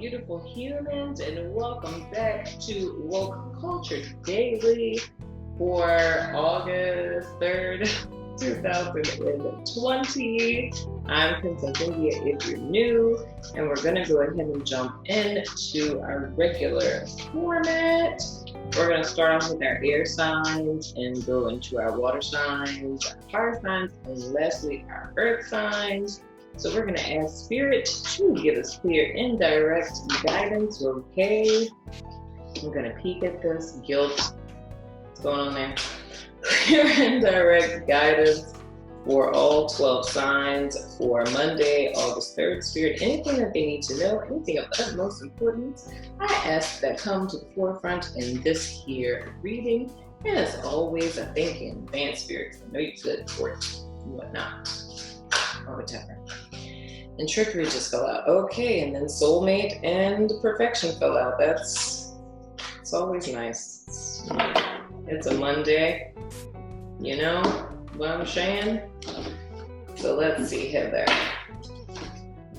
beautiful humans, and welcome back to Woke Culture Daily for August 3rd, 2020. I'm Princess India if you're new, and we're going to go ahead and jump into our regular format. We're going to start off with our air signs and go into our water signs, our fire signs, and lastly, our earth signs. So we're going to ask Spirit to give us clear, indirect guidance. Okay. I'm going to peek at this. Guilt. What's going on there? Clear, indirect guidance for all 12 signs for Monday, August 3rd. Spirit, anything that they need to know, anything of utmost importance, I ask that come to the forefront in this here reading. And as always, I thank you in advance, Spirit. I know you're good for it and whatnot. Or whatever. And trickery just fell out. Okay, and then soulmate and perfection fell out. It's always nice. It's a Monday. You know what I'm saying? So let's see, Heather.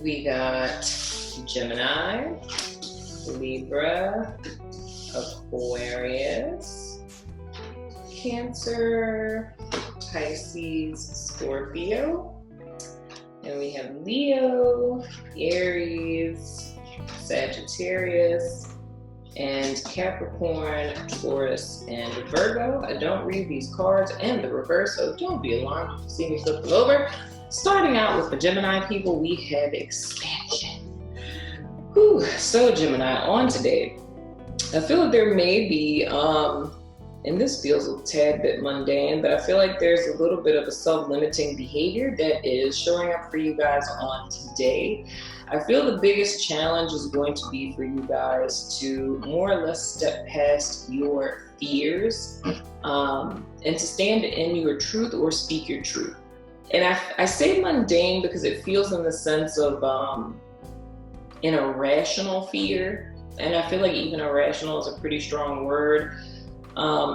We got Gemini, Libra, Aquarius, Cancer, Pisces, Scorpio. And we have Leo, Aries, Sagittarius, and Capricorn, Taurus, and Virgo. I don't read these cards in the reverse, so don't be alarmed if you see me flip them over. Starting out with the Gemini people, we have expansion. So Gemini, on today, I feel like there may be, and this feels a tad bit mundane, but I feel like there's a little bit of a self-limiting behavior that is showing up for you guys on today. I feel the biggest challenge is going to be for you guys to more or less step past your fears and to stand in your truth or speak your truth. And I say mundane because it feels in the sense of an irrational fear. And I feel like even irrational is a pretty strong word.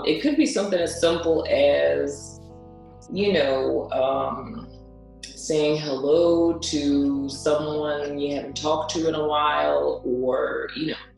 It could be something as simple as, saying hello to someone you haven't talked to in a while, or,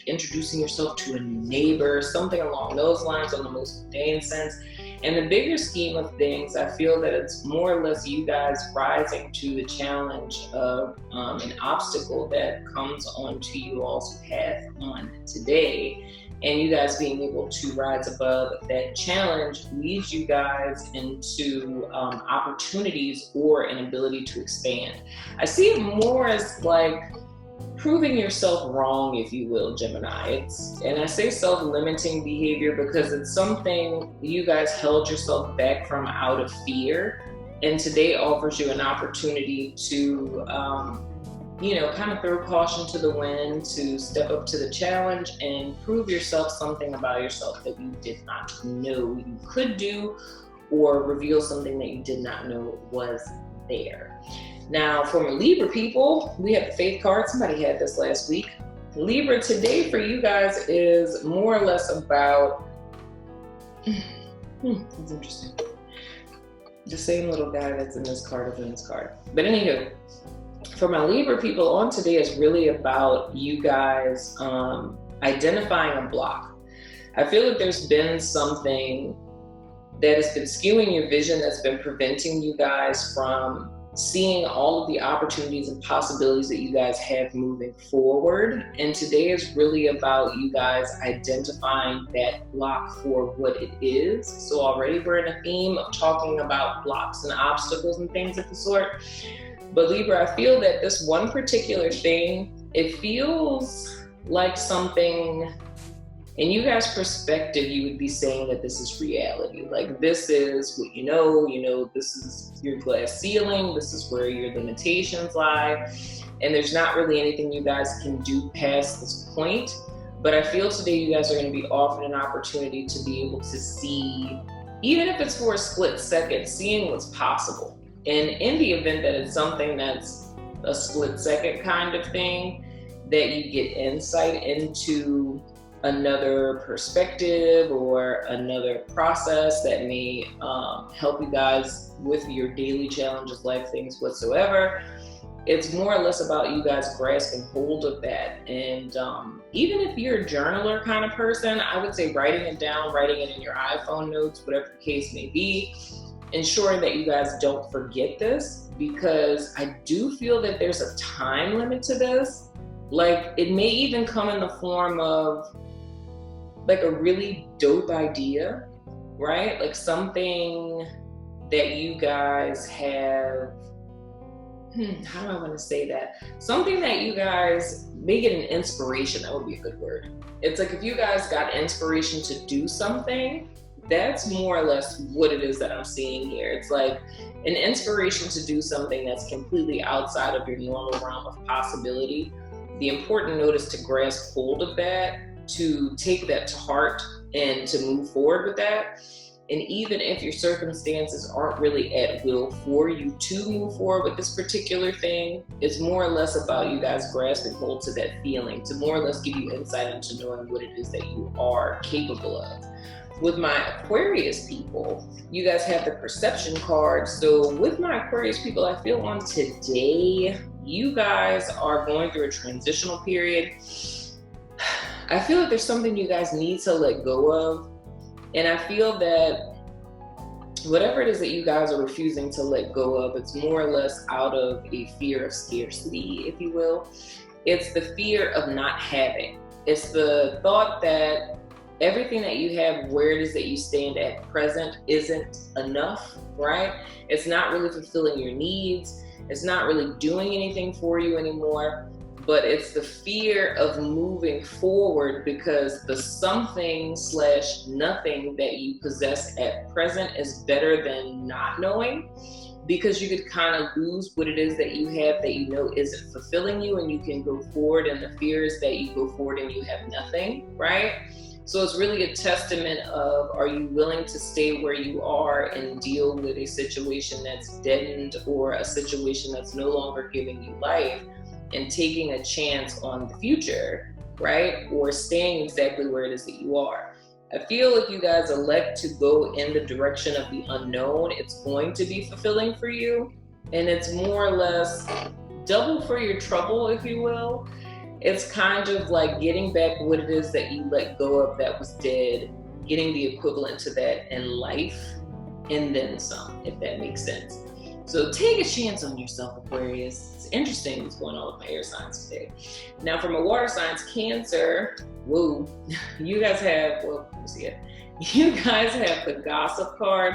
introducing yourself to a neighbor, something along those lines on the most mundane sense. In the bigger scheme of things, I feel that it's more or less you guys rising to the challenge of an obstacle that comes onto you all's path on today. And you guys being able to rise above that challenge leads you guys into opportunities or an ability to expand. I see it more as like proving yourself wrong, if you will, Gemini. And I say self-limiting behavior because it's something you guys held yourself back from out of fear. And today offers you an opportunity to kind of throw caution to the wind, to step up to the challenge and prove yourself something about yourself that you did not know you could do, or reveal something that you did not know was there. Now, for my Libra people, we have the Faith card. Somebody had this last week. Libra, today for you guys is more or less about, that's interesting. The same little guy that's in this card is in this card. But anywho, for my Libra people, on today is really about you guys identifying a block. I feel like there's been something that has been skewing your vision, that's been preventing you guys from seeing all of the opportunities and possibilities that you guys have moving forward. And today is really about you guys identifying that block for what it is. So already we're in a theme of talking about blocks and obstacles and things of the sort. But Libra, I feel that this one particular thing, it feels like something, in you guys' perspective, you would be saying that this is reality. Like, this is what you know, this is your glass ceiling, this is where your limitations lie, and there's not really anything you guys can do past this point. But I feel today you guys are going to be offered an opportunity to be able to see, even if it's for a split second, seeing what's possible. And in the event that it's something that's a split second kind of thing, that you get insight into another perspective or another process that may help you guys with your daily challenges, life things whatsoever. it's more or less about you guys grasping hold of that. And even if you're a journaler kind of person, I would say writing it down, writing it in your iPhone notes, whatever the case may be, ensuring that you guys don't forget this, because I do feel that there's a time limit to this. Like, it may even come in the form of like a really dope idea, right? Like something that you guys have, how do I want to say that? Something that you guys may get an inspiration, that would be a good word. It's like if you guys got inspiration to do something, that's more or less what it is that I'm seeing here. It's like an inspiration to do something that's completely outside of your normal realm of possibility. The important note is to grasp hold of that, to take that to heart, and to move forward with that. And even if your circumstances aren't really at will for you to move forward with this particular thing, it's more or less about you guys grasping hold to that feeling, to more or less give you insight into knowing what it is that you are capable of. With my Aquarius people, you guys have the perception card. So with my Aquarius people, I feel on today, you guys are going through a transitional period. I feel like there's something you guys need to let go of. And I feel that whatever it is that you guys are refusing to let go of, it's more or less out of a fear of scarcity, if you will. It's the fear of not having. It's the thought that everything that you have, where it is that you stand at present, isn't enough, right? It's not really fulfilling your needs. It's not really doing anything for you anymore. But it's the fear of moving forward because the something/nothing that you possess at present is better than not knowing, because you could kind of lose what it is that you have that you know isn't fulfilling you, and you can go forward, and the fear is that you go forward and you have nothing, right? So it's really a testament of, are you willing to stay where you are and deal with a situation that's deadened or a situation that's no longer giving you life, and taking a chance on the future, right? Or staying exactly where it is that you are. I feel if you guys elect to go in the direction of the unknown, it's going to be fulfilling for you. And it's more or less double for your trouble, if you will. It's kind of like getting back what it is that you let go of that was dead, getting the equivalent to that in life, and then some, if that makes sense. So take a chance on yourself, Aquarius. It's interesting what's going on with my air signs today. Now for my water signs, Cancer, whoa, you guys have, well, let me see it. You guys have the gossip card.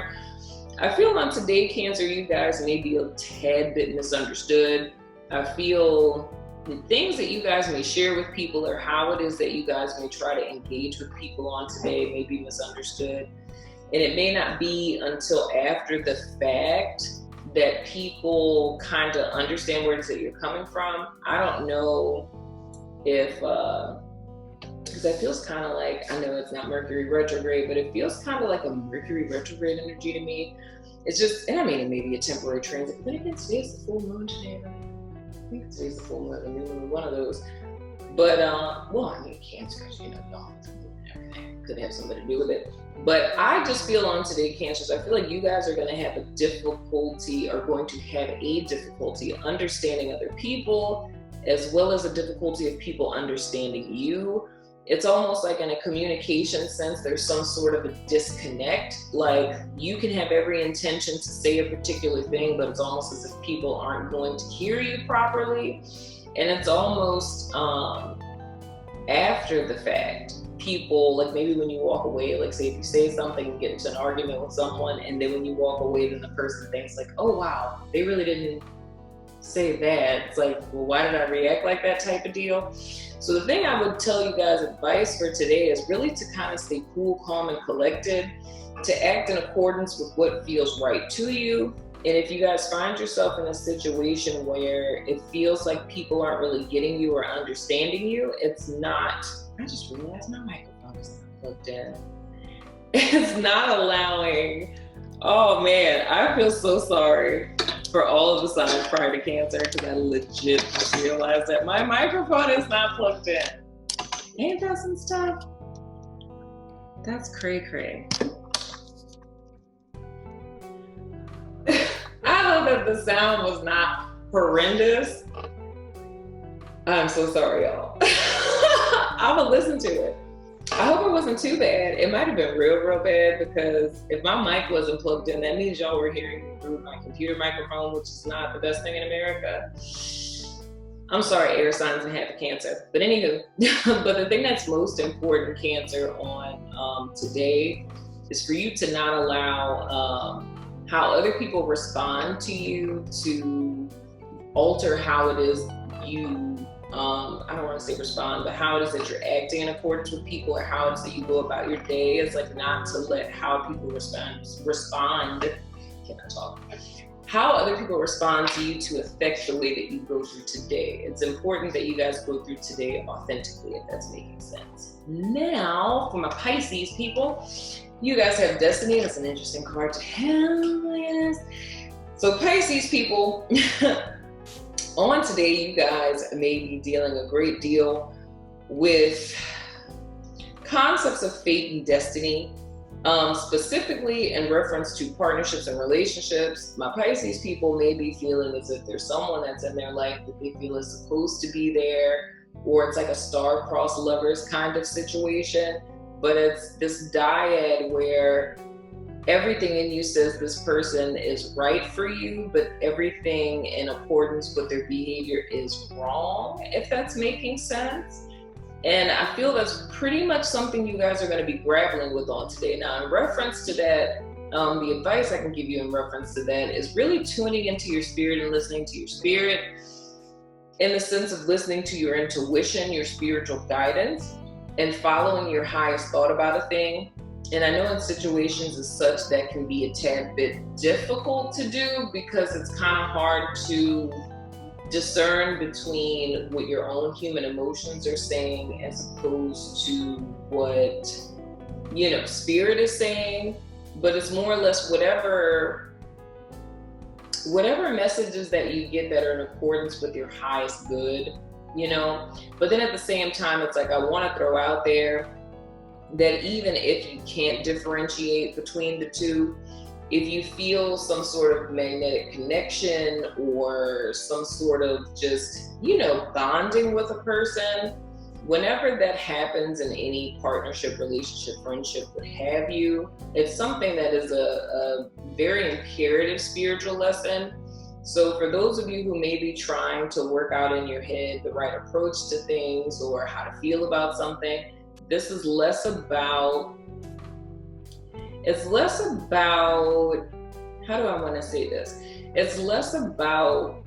I feel on today, Cancer, you guys may be a tad bit misunderstood. I feel the things that you guys may share with people, or how it is that you guys may try to engage with people on today, may be misunderstood. And it may not be until after the fact that people kind of understand where it is that you're coming from. I don't know if, because that feels kind of like, I know it's not Mercury retrograde, but it feels kind of like a Mercury retrograde energy to me. It's just, and I mean, it may be a temporary transit, but again, today's the full moon today, right? I think today's the full moon, the new moon, one of those. But, well, I mean, Cancer, you know, y'all, everything could have something to do with it. But I just feel on today, Cancers, I feel like you guys are going to have a difficulty, or going to have a difficulty understanding other people, as well as a difficulty of people understanding you. It's almost like in a communication sense, there's some sort of a disconnect. Like you can have every intention to say a particular thing, but it's almost as if people aren't going to hear you properly. And it's almost after the fact. People, like maybe when you walk away, like say if you say something and get into an argument with someone, and then when you walk away, then the person thinks like, oh wow, they really didn't say that. It's like, well, why did I react like that type of deal? So the thing I would tell you guys, advice for today, is really to kind of stay cool, calm, and collected, to act in accordance with what feels right to you. And if you guys find yourself in a situation where it feels like people aren't really getting you or understanding you, it's not, I just realized my microphone is not plugged in. It's not allowing, oh man, I feel so sorry for all of the signs prior to Cancer, because I legit just realized that my microphone is not plugged in. Ain't that some stuff? That's cray-cray. I know that the sound was not horrendous, I'm so sorry, y'all. I'm gonna listen to it. I hope it wasn't too bad. It might have been real bad, because if my mic wasn't plugged in, that means y'all were hearing me through my computer microphone, which is not the best thing in America. I'm sorry, air signs and happy Cancer. But anywho, but the thing that's most important, Cancer, on today is for you to not allow how other people respond to you to alter how it is you, I don't want to say respond, but how it is that you're acting in accordance with people, or how it is that you go about your day. It's like not to let how people respond, can I talk? How other people respond to you to affect the way that you go through today. It's important that you guys go through today authentically, if that's making sense. Now, for my Pisces people, you guys have Destiny. That's an interesting card to have. Yes. So Pisces people, on today, you guys may be dealing a great deal with concepts of fate and destiny. Specifically in reference to partnerships and relationships. My Pisces people may be feeling as if there's someone that's in their life that they feel is supposed to be there, or it's like a star-crossed lovers kind of situation. But it's this dyad where everything in you says this person is right for you, but everything in accordance with their behavior is wrong, if that's making sense. And I feel that's pretty much something you guys are going to be grappling with on today. Now, in reference to that, the advice I can give you in reference to that is really tuning into your spirit and listening to your spirit, in the sense of listening to your intuition, your spiritual guidance, and following your highest thought about a thing. And I know in situations as such that can be a tad bit difficult to do, because it's kind of hard to discern between what your own human emotions are saying as opposed to what, spirit is saying. But it's more or less whatever messages that you get that are in accordance with your highest good, But then at the same time, it's like I want to throw out there that even if you can't differentiate between the two, if you feel some sort of magnetic connection or some sort of just, bonding with a person, whenever that happens in any partnership, relationship, friendship, what have you, it's something that is a very imperative spiritual lesson. So for those of you who may be trying to work out in your head the right approach to things or how to feel about something, this is less about, how do I want to say this? It's less about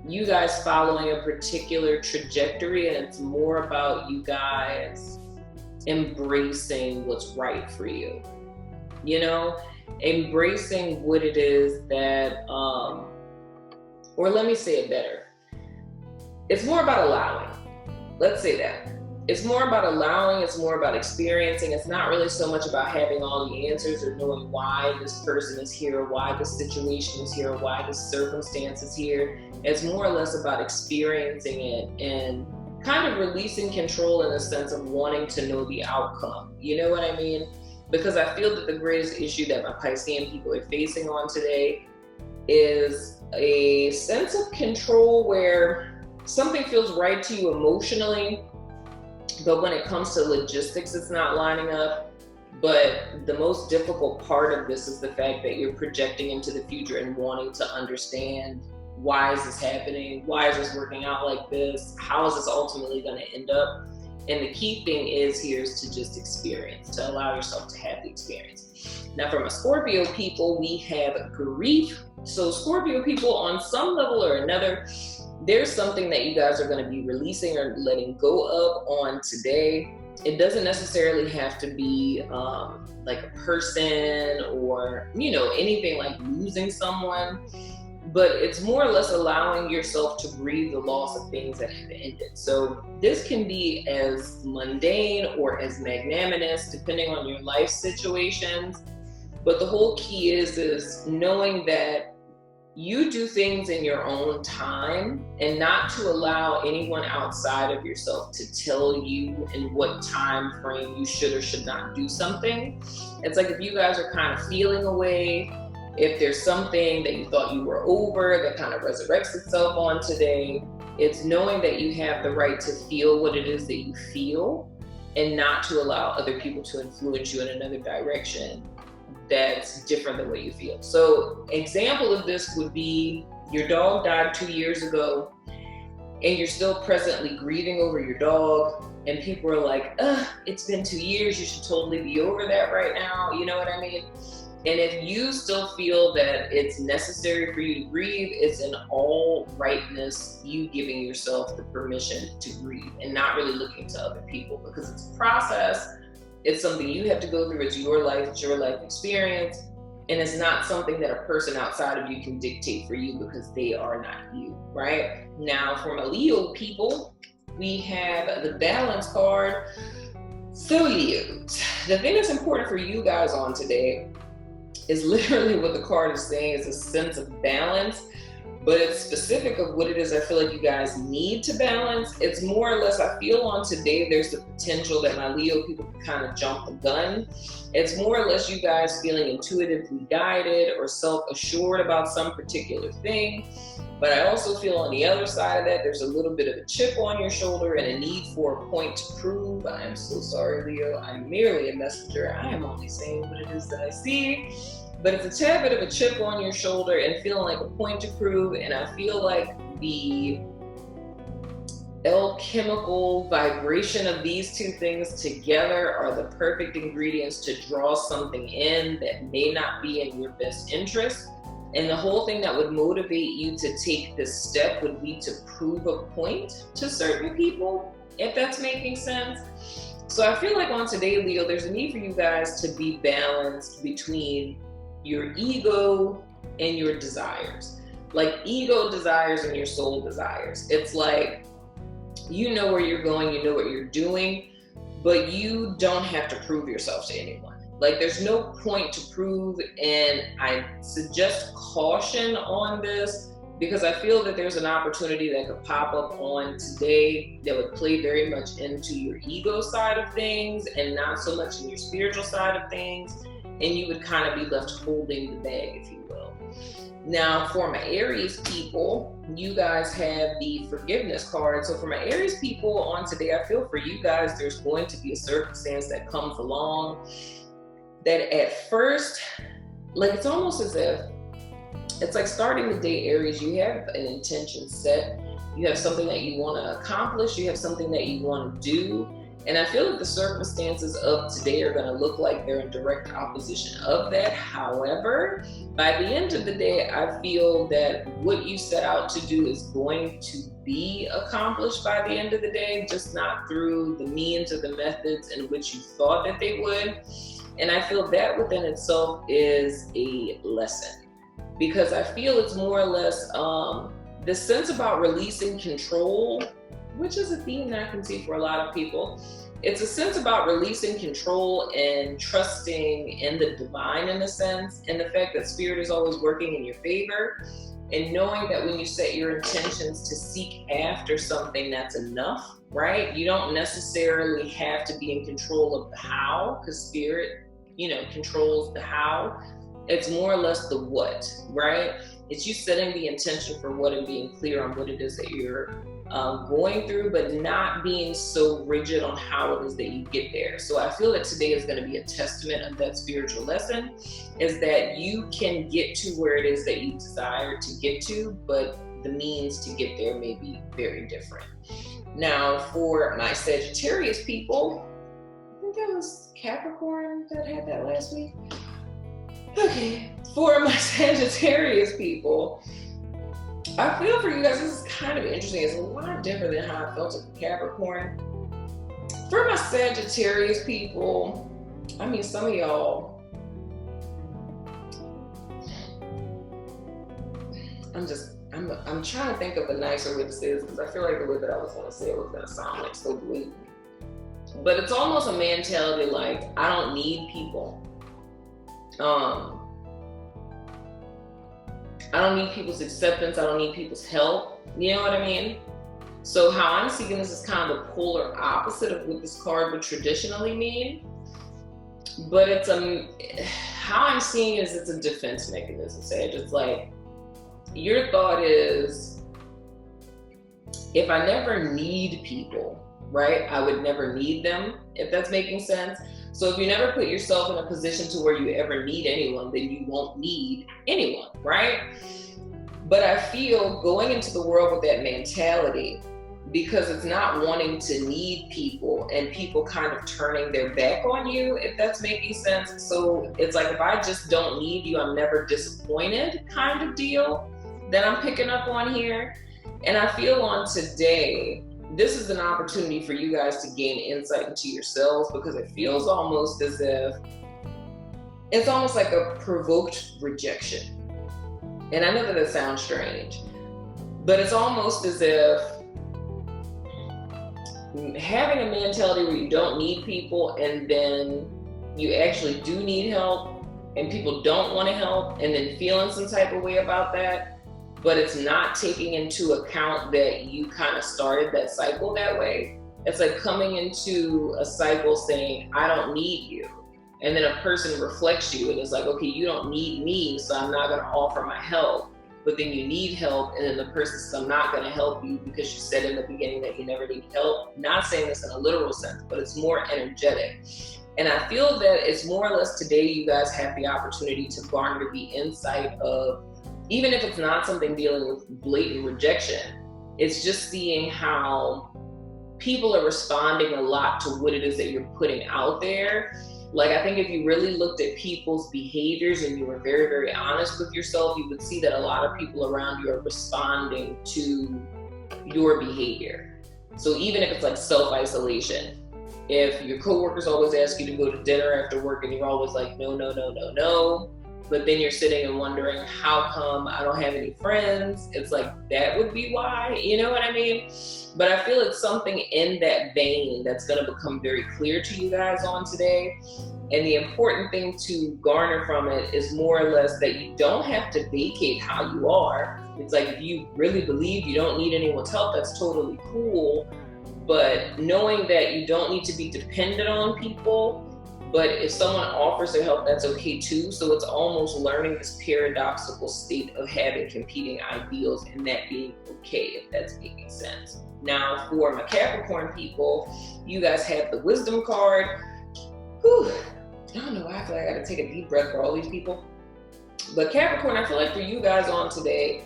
you guys following a particular trajectory, and it's more about you guys embracing what's right for you. Embracing what it is that, or let me say it better. It's more about allowing. Let's say that. It's more about allowing, it's more about experiencing. It's not really so much about having all the answers or knowing why this person is here, or why this situation is here, or why this circumstance is here. It's more or less about experiencing it and kind of releasing control in the sense of wanting to know the outcome. You know what I mean? Because I feel that the greatest issue that my Piscean people are facing on today is a sense of control where something feels right to you emotionally, but when it comes to logistics, it's not lining up. But the most difficult part of this is the fact that you're projecting into the future and wanting to understand, why is this happening? Why is this working out like this? How is this ultimately going to end up? And the key thing here is to just experience, to allow yourself to have the experience. Now, for my Scorpio people, we have grief. So Scorpio people, on some level or another, there's something that you guys are going to be releasing or letting go of on today. It doesn't necessarily have to be like a person or, anything like losing someone, but it's more or less allowing yourself to grieve the loss of things that have ended. So this can be as mundane or as magnanimous, depending on your life situations. But the whole key is knowing that you do things in your own time, and not to allow anyone outside of yourself to tell you in what time frame you should or should not do something. It's like if you guys are kind of feeling away, if there's something that you thought you were over that kind of resurrects itself on today, It's knowing that you have the right to feel what it is that you feel and not to allow other people to influence you in another direction that's different than what you feel. So example of this would be your dog died 2 years ago and you're still presently grieving over your dog, and people are like, it's been 2 years, you should totally be over that right now, you know what I mean? And if you still feel that it's necessary for you to grieve, it's in all rightness, you giving yourself the permission to grieve and not really looking to other people, because it's a process. It's something you have to go through. It's your life experience. And it's not something that a person outside of you can dictate for you, because they are not you, right? Now, for my Leo people, we have the balance card. So Leos, the thing that's important for you guys on today is literally what the card is saying, is a sense of balance, but it's specific of what it is I feel like you guys need to balance. It's more or less, I feel on today, there's the potential that my Leo people can kind of jump the gun. It's more or less you guys feeling intuitively guided or self-assured about some particular thing. But I also feel on the other side of that, there's a little bit of a chip on your shoulder and a need for a point to prove. I am so sorry, Leo. I'm merely a messenger. I am only saying what it is that I see. But it's a tad bit of a chip on your shoulder and feeling like a point to prove. And I feel like the alchemical vibration of these two things together are the perfect ingredients to draw something in that may not be in your best interest. And the whole thing that would motivate you to take this step would be to prove a point to certain people, if that's making sense. So I feel like on today, Leo, there's a need for you guys to be balanced between your ego and your desires. Like ego desires and your soul desires. It's like, you know where you're going, you know what you're doing, but you don't have to prove yourself to anyone. Like there's no point to prove, and I suggest caution on this because I feel that there's an opportunity that could pop up on today that would play very much into your ego side of things and not so much in your spiritual side of things, and you would kind of be left holding the bag, if you will. Now, for my Aries people, you guys have the forgiveness card. So for my Aries people on today, I feel for you guys, there's going to be a circumstance that comes along that at first, like it's almost as if, it's like starting the day, Aries, you have an intention set. You have something that you want to accomplish. You have something that you want to do. And I feel like the circumstances of today are going to look like they're in direct opposition of that. However, by the end of the day, I feel that what you set out to do is going to be accomplished by the end of the day, just not through the means or the methods in which you thought that they would. And I feel that within itself is a lesson, because I feel it's more or less the sense about releasing control, which is a theme that I can see for a lot of people. It's a sense about releasing control and trusting in the divine, in a sense, and the fact that spirit is always working in your favor, and knowing that when you set your intentions to seek after something, that's enough, right? You don't necessarily have to be in control of the how, because spirit, controls the how. It's more or less the what, right? It's you setting the intention for what and being clear on what it is that you're going through, but not being so rigid on how it is that you get there. So I feel that today is going to be a testament of that spiritual lesson, is that you can get to where it is that you desire to get to, but the means to get there may be very different. Now, for my Sagittarius people, I think that was Capricorn that had that last week. Okay, for my Sagittarius people, I feel for you guys, this is kind of interesting. It's a lot different than how I felt with Capricorn. For my Sagittarius people, I mean, some of y'all, I'm trying to think of a nicer way to say this, because I feel like the way that I was going to say it was going to sound like so blatant. But it's almost a mentality like, I don't need people. I don't need people's acceptance. I don't need people's help. You know what I mean? So how I'm seeing this is kind of the polar opposite of what this card would traditionally mean. But it's how I'm seeing it is it's a defense mechanism, Sage. It's like, your thought is, if I never need people, right, I would never need them, if that's making sense. So if you never put yourself in a position to where you ever need anyone, then you won't need anyone, right? But I feel going into the world with that mentality, because it's not wanting to need people and people kind of turning their back on you, if that's making sense. So it's like, if I just don't need you, I'm never disappointed kind of deal that I'm picking up on here. And I feel on today, this is an opportunity for you guys to gain insight into yourselves, because it feels almost as if it's almost like a provoked rejection. And I know that it sounds strange, but it's almost as if having a mentality where you don't need people, and then you actually do need help and people don't want to help, and then feeling some type of way about that, but it's not taking into account that you kind of started that cycle that way. It's like coming into a cycle saying, I don't need you. And then a person reflects you and it's like, okay, you don't need me, so I'm not going to offer my help. But then you need help, and then the person says, I'm not going to help you because you said in the beginning that you never need help. Not saying this in a literal sense, but it's more energetic. And I feel that it's more or less today you guys have the opportunity to garner the insight of, even if it's not something dealing with blatant rejection, it's just seeing how people are responding a lot to what it is that you're putting out there. Like, I think if you really looked at people's behaviors and you were very, very honest with yourself, you would see that a lot of people around you are responding to your behavior. So even if it's like self-isolation, if your coworkers always ask you to go to dinner after work and you're always like, no, no, no, no, no, but then you're sitting and wondering, how come I don't have any friends? It's like, that would be why, you know what I mean? But I feel it's something in that vein that's going to become very clear to you guys on today. And the important thing to garner from it is more or less that you don't have to vacate how you are. It's like, if you really believe you don't need anyone's help, that's totally cool. But knowing that you don't need to be dependent on people, but if someone offers their help, that's okay too. So it's almost learning this paradoxical state of having competing ideals and that being okay, if that's making sense. Now, for my Capricorn people, you guys have the wisdom card. Whew. I don't know why I feel like I gotta take a deep breath for all these people. But Capricorn, I feel like for you guys on today,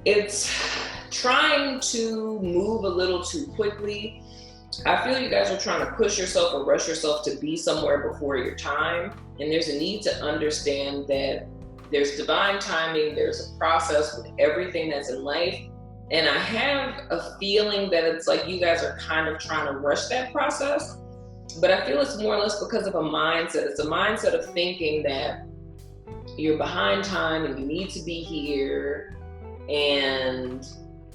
it's trying to move a little too quickly. I feel you guys are trying to push yourself or rush yourself to be somewhere before your time. And there's a need to understand that there's divine timing, there's a process with everything that's in life. And I have a feeling that it's like you guys are kind of trying to rush that process. But I feel it's more or less because of a mindset. It's a mindset of thinking that you're behind time and you need to be here, and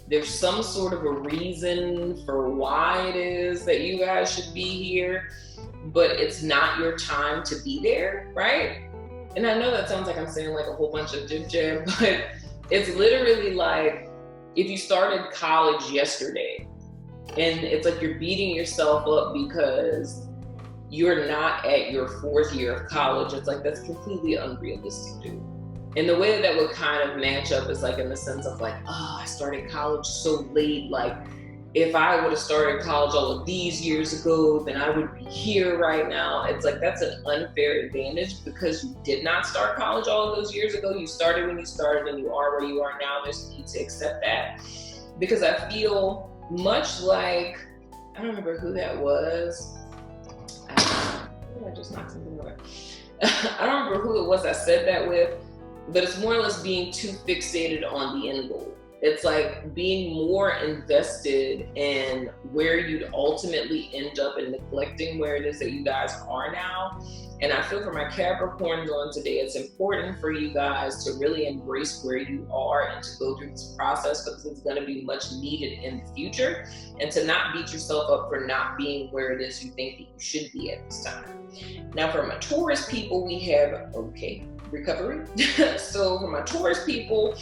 there's some sort of a reason for why it is that you guys should be here, but it's not your time to be there, right? And I know that sounds like I'm saying like a whole bunch of jib jab, but it's literally like if you started college yesterday and it's like you're beating yourself up because you're not at your 4th year of college. It's like, that's completely unrealistic, dude. And the way that would kind of match up is like in the sense of like, oh, I started college so late. Like, if I would have started college all of these years ago, then I would be here right now. It's like, that's an unfair advantage because you did not start college all of those years ago. You started when you started and you are where you are now. There's a need to accept that. Because I feel much like, I don't remember who that was. I just knocked something over. I don't remember who it was I said that with. But it's more or less being too fixated on the end goal. It's like being more invested in where you'd ultimately end up and neglecting where it is that you guys are now. And I feel for my Capricorns on today, it's important for you guys to really embrace where you are and to go through this process because it's going to be much needed in the future, and to not beat yourself up for not being where it is you think that you should be at this time. Now, for my Taurus people, we have, recovery. So for my Taurus people,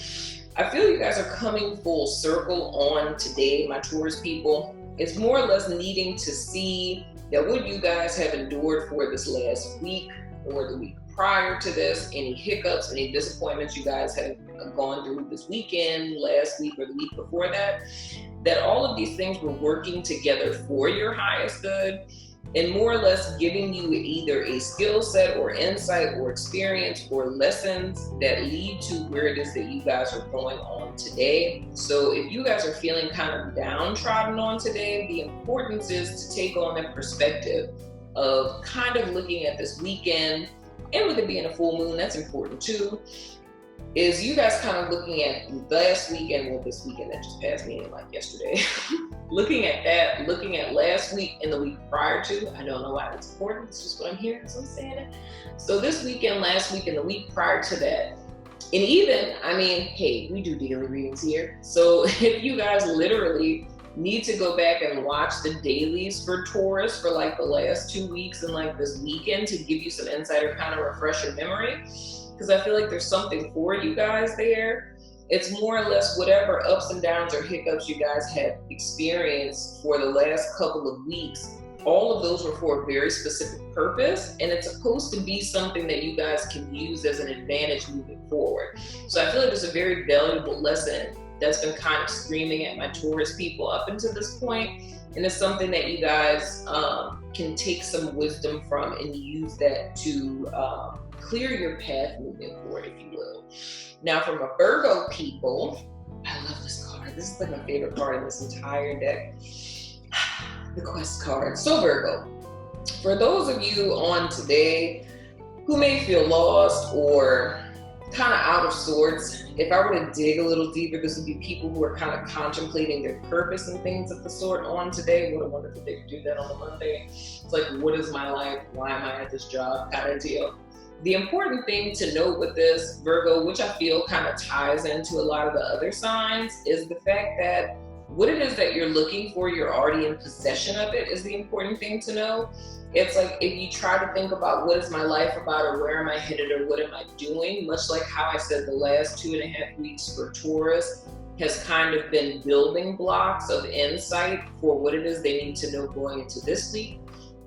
I feel you guys are coming full circle on today, my Taurus people. It's more or less needing to see that what you guys have endured for this last week or the week prior to this, any hiccups, any disappointments you guys have gone through this weekend, last week, or the week before that all of these things were working together for your highest good, and more or less giving you either a skill set or insight or experience or lessons that lead to where it is that you guys are going on today. So if you guys are feeling kind of downtrodden on today, the importance is to take on that perspective of kind of looking at this weekend, and with it being a full moon, that's important too, is you guys kind of looking at last weekend, well, this weekend that just passed, meaning like yesterday, looking at that, looking at last week and the week prior to. I don't know why that's important, it's just what I'm hearing, so I'm saying it. So this weekend, last week, and the week prior to that, and even, I mean, hey, we do daily readings here. So if you guys literally need to go back and watch the dailies for Taurus for like the last 2 weeks and like this weekend to give you some insight or kind of refresh your memory, because I feel like there's something for you guys there. It's more or less whatever ups and downs or hiccups you guys have experienced for the last couple of weeks. All of those were for a very specific purpose, and it's supposed to be something that you guys can use as an advantage moving forward. So I feel like it's a very valuable lesson that's been kind of screaming at my Taurus people up until this point, and it's something that you guys can take some wisdom from and use that to clear your path moving forward, if you will. Now, from a Virgo people, I love this card. This is like my favorite card in this entire deck. The Quest card. So Virgo, for those of you on today who may feel lost or kind of out of sorts, if I were to dig a little deeper, this would be people who are kind of contemplating their purpose and things of the sort on today. What a wonderful day to do that on a Monday. It's like, what is my life? Why am I at this job? Kind of deal. The important thing to note with this, Virgo, which I feel kind of ties into a lot of the other signs, is the fact that what it is that you're looking for, you're already in possession of it, is the important thing to know. It's like if you try to think about what is my life about, or where am I headed, or what am I doing, much like how I said the last 2.5 weeks for Taurus has kind of been building blocks of insight for what it is they need to know going into this week.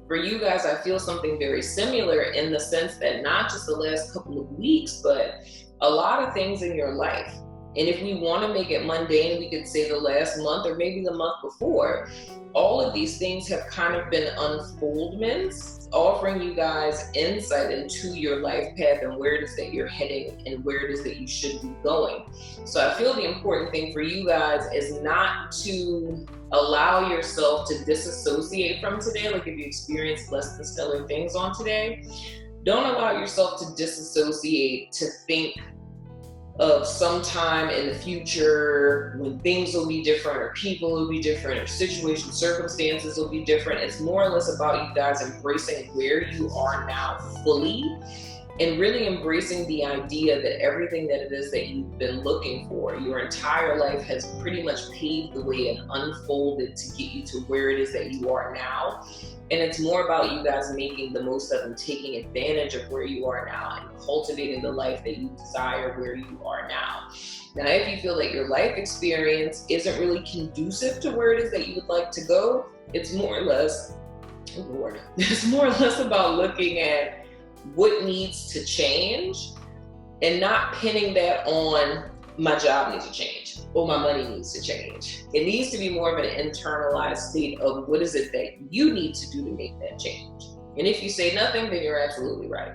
For you guys, I feel something very similar in the sense that not just the last couple of weeks, but a lot of things in your life. And if we want to make it mundane, we could say the last month or maybe the month before, all of these things have kind of been unfoldments, offering you guys insight into your life path and where it is that you're heading and where it is that you should be going. So I feel the important thing for you guys is not to allow yourself to disassociate from today. Like if you experience less than stellar things on today, don't allow yourself to disassociate to think of some time in the future when things will be different, or people will be different, or situations, circumstances will be different. It's more or less about you guys embracing where you are now fully, and really embracing the idea that everything that it is that you've been looking for, your entire life has pretty much paved the way and unfolded to get you to where it is that you are now. And it's more about you guys making the most of and taking advantage of where you are now and cultivating the life that you desire where you are now. Now, if you feel that your life experience isn't really conducive to where it is that you would like to go, it's more or less, it's more or less about looking at what needs to change and not pinning that on my job needs to change or my money needs to change. It needs to be more of an internalized state of what is it that you need to do to make that change. And if you say nothing, then you're absolutely right.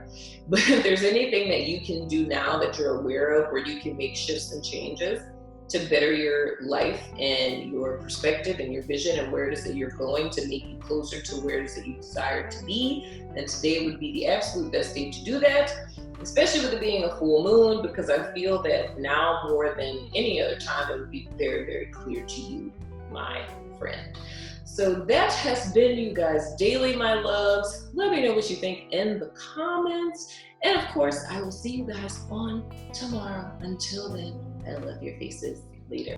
But if there's anything that you can do now that you're aware of where you can make shifts and changes to better your life and your perspective and your vision and where it is that you're going to make you closer to where it is that you desire to be, then today would be the absolute best day to do that, especially with it being a full moon, because I feel that now more than any other time it would be very, very clear to you, my friend. So that has been you guys daily, my loves. Let me know what you think in the comments. And of course, I will see you guys on tomorrow. Until then, I love your faces. Later.